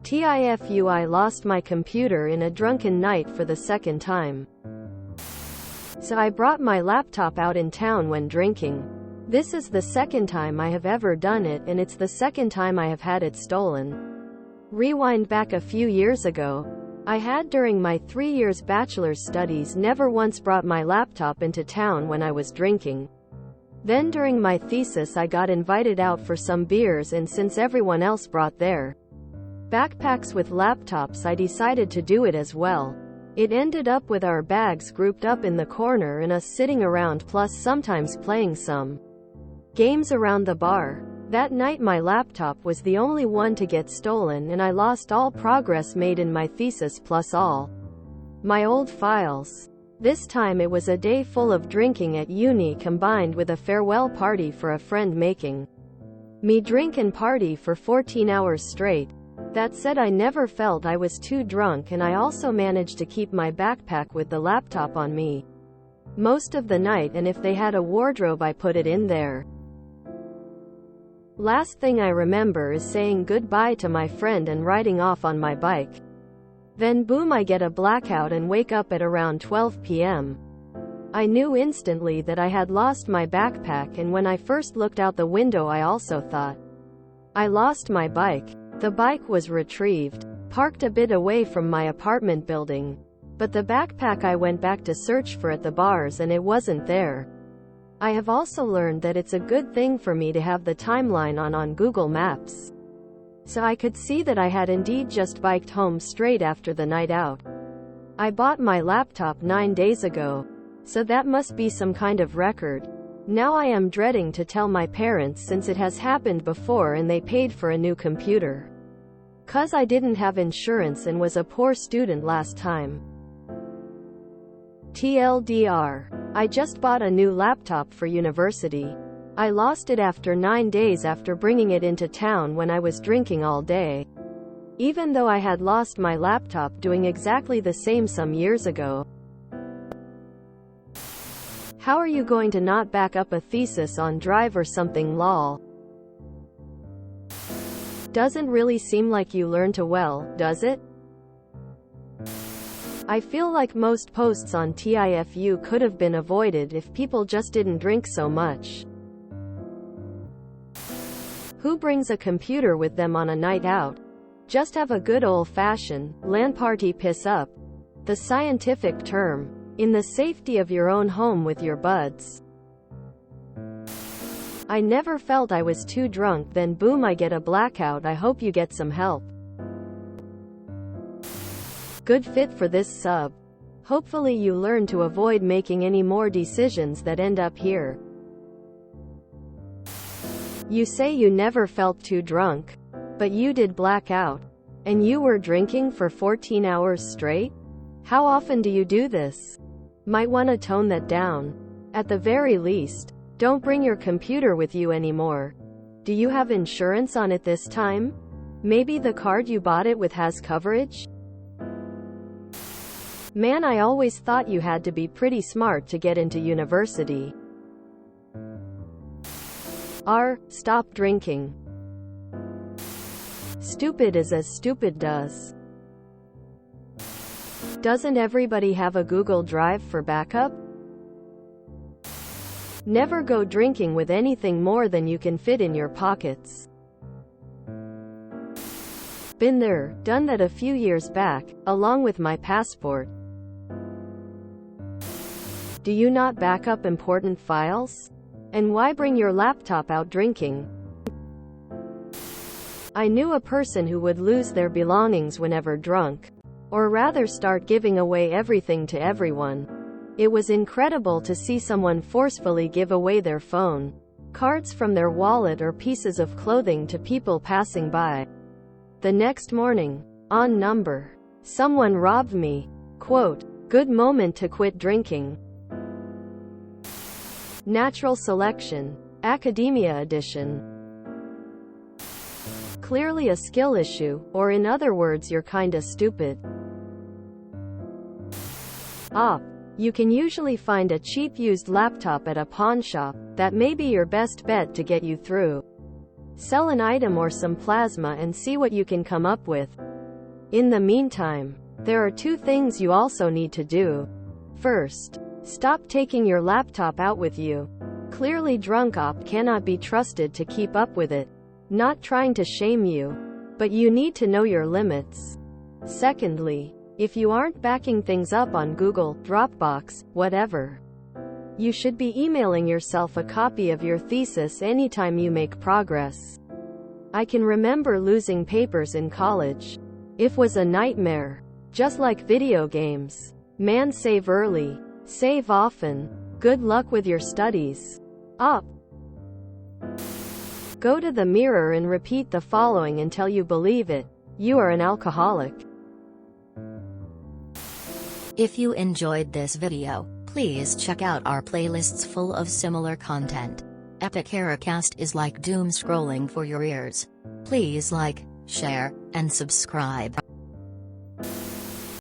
TIFU I lost my computer in a drunken night for the second time. So I brought my laptop out in town when drinking. This is the second time I have ever done it, and it's the second time I have had it stolen. Rewind back a few years ago. I had during my 3 years bachelor's studies never once brought my laptop into town when I was drinking. Then during my thesis I got invited out for some beers, and since everyone else brought their backpacks with laptops, I decided to do it as well. It ended up with our bags grouped up in the corner and us sitting around, plus sometimes playing some games around the bar. That night my laptop was the only one to get stolen, and I lost all progress made in my thesis plus all my old files. This time it was a day full of drinking at uni combined with a farewell party for a friend, making me drink and party for 14 hours straight. That said, I never felt I was too drunk, and I also managed to keep my backpack with the laptop on me most of the night, and if they had a wardrobe I put it in there. Last thing I remember is saying goodbye to my friend and riding off on my bike. Then boom, I get a blackout and wake up at around 12 p.m. I knew instantly that I had lost my backpack, and when I first looked out the window I also thought I lost my bike. The bike was retrieved, parked a bit away from my apartment building. But the backpack I went back to search for at the bars, and it wasn't there. I have also learned that it's a good thing for me to have the timeline on Google Maps, so I could see that I had indeed just biked home straight after the night out. I bought my laptop 9 days ago, so that must be some kind of record. Now I am dreading to tell my parents, since it has happened before and they paid for a new computer. 'Cause I didn't have insurance and was a poor student last time. TLDR. I just bought a new laptop for university. I lost it after 9 days after bringing it into town when I was drinking all day. Even though I had lost my laptop doing exactly the same some years ago. How are you going to not back up a thesis on Drive or something, lol? Doesn't really seem like you learn to well, does it? I feel like most posts on TIFU could have been avoided if people just didn't drink so much. Who brings a computer with them on a night out? Just have a good old-fashioned LAN party, piss up, the scientific term, in the safety of your own home with your buds. I never felt I was too drunk, then boom, I get a blackout. I hope you get some help. Good fit for this sub. Hopefully you learn to avoid making any more decisions that end up here. You say you never felt too drunk, but you did black out. And you were drinking for 14 hours straight? How often do you do this? Might want to tone that down. At the very least, don't bring your computer with you anymore. Do you have insurance on it this time? Maybe the card you bought it with has coverage? Man, I always thought you had to be pretty smart to get into university. Stop drinking. Stupid is as stupid does. Doesn't everybody have a Google Drive for backup? Never go drinking with anything more than you can fit in your pockets. Been there, done that a few years back, along with my passport. Do you not back up important files? And why bring your laptop out drinking? I knew a person who would lose their belongings whenever drunk. Or rather start giving away everything to everyone. It was incredible to see someone forcefully give away their phone, cards from their wallet, or pieces of clothing to people passing by. The next morning, on number, someone robbed me. Quote, good moment to quit drinking. Natural Selection, Academia Edition. Clearly a skill issue, or in other words, you're kinda stupid. You can usually find a cheap used laptop at a pawn shop. That may be your best bet to get you through. Sell an item or some plasma and see what you can come up with. In the meantime, there are two things you also need to do. First, stop taking your laptop out with you. Clearly drunk cannot be trusted to keep up with it. Not trying to shame you, but you need to know your limits. Secondly, if you aren't backing things up on Google, Dropbox, whatever, you should be emailing yourself a copy of your thesis anytime you make progress. I can remember losing papers in college. It was a nightmare. Just like video games. Man, save early. Save often. Good luck with your studies. Up. Go to the mirror and repeat the following until you believe it. You are an alcoholic. If you enjoyed this video, please check out our playlists full of similar content. Epic Eracast is like doom scrolling for your ears. Please like, share, and subscribe.